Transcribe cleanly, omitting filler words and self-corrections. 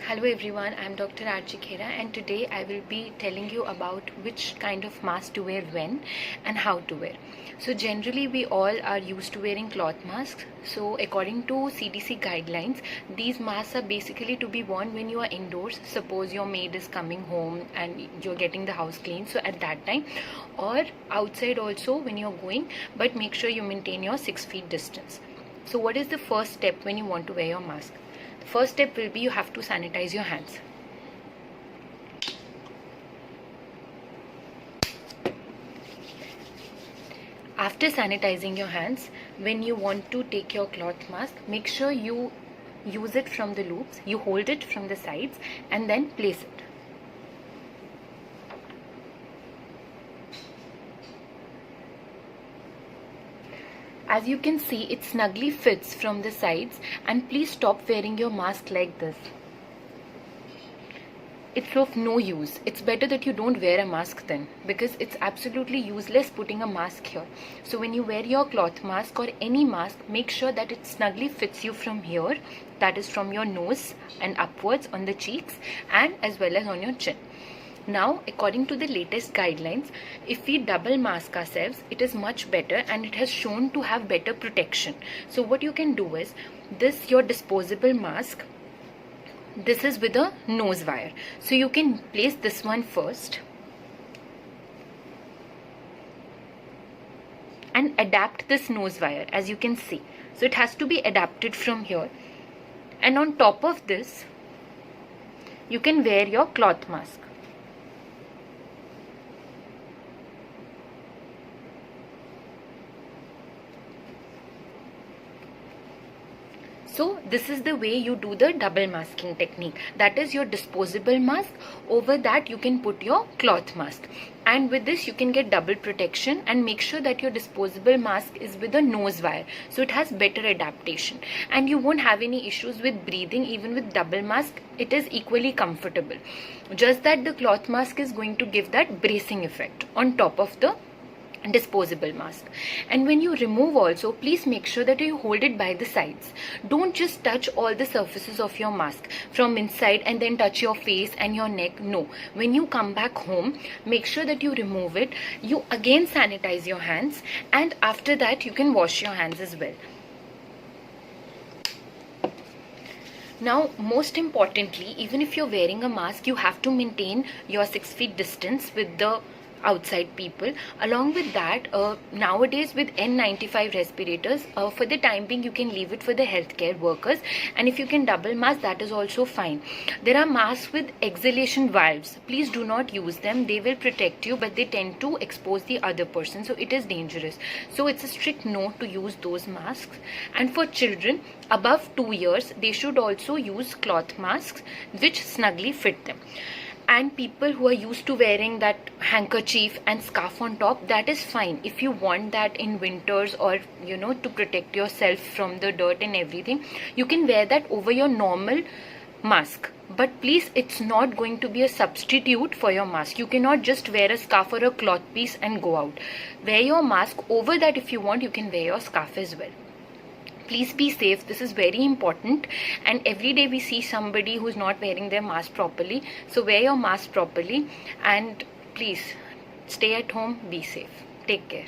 Hello everyone, I am Dr. Archie Khera and today I will be telling you about which kind of mask to wear when and how to wear. So generally we all are used to wearing cloth masks. So according to CDC guidelines, these masks are basically to be worn when you are indoors. Suppose your maid is coming home and you're getting the house clean, so at that time, or outside also when you're going, but make sure you maintain your 6 feet distance. So what is the first step when you want to wear your mask? First step will be you have to sanitize your hands. After sanitizing your hands, when you want to take your cloth mask, make sure you use it from the loops, you hold it from the sides and then place it. As you can see, it snugly fits from the sides, and please stop wearing your mask like this. It's of no use. It's better that you don't wear a mask then, because it's absolutely useless putting a mask here. So when you wear your cloth mask or any mask, make sure that it snugly fits you from here, that is from your nose and upwards on the cheeks and as well as on your chin. Now, according to the latest guidelines, if we double mask ourselves, it is much better and it has shown to have better protection. So what you can do is, this your disposable mask, this is with a nose wire. So you can place this one first and adapt this nose wire, as you can see. So it has to be adapted from here. And on top of this, you can wear your cloth mask. So this is the way you do the double masking technique. That is your disposable mask. Over that you can put your cloth mask. And with this you can get double protection, and make sure that your disposable mask is with a nose wire. So it has better adaptation. And you won't have any issues with breathing even with double mask. It is equally comfortable. Just that the cloth mask is going to give that bracing effect on top of the disposable mask. And when you remove also, please make sure that you hold it by the sides. Don't just touch all the surfaces of your mask from inside and then touch your face and your neck. No, when you come back home, make sure that you remove it, you again sanitize your hands, and after that you can wash your hands as well. Now, most importantly, even if you're wearing a mask, you have to maintain your 6 feet distance with the outside people. Along with that, nowadays with N95 respirators, for the time being you can leave it for the healthcare workers, and if you can double mask, that is also fine. There are masks with exhalation valves. Please do not use them. They will protect you, but they tend to expose the other person, so it is dangerous. So it's a strict no to use those masks. And for children above 2 years, they should also use cloth masks which snugly fit them. And people who are used to wearing that handkerchief and scarf on top, that is fine. If you want that in winters, or to protect yourself from the dirt and everything, you can wear that over your normal mask. But please, it's not going to be a substitute for your mask. You cannot just wear a scarf or a cloth piece and go out. Wear your mask. Over that, if you want, you can wear your scarf as well. Please be safe. This is very important, and every day we see somebody who's not wearing their mask properly. So wear your mask properly, and please stay at home, be safe. Take care.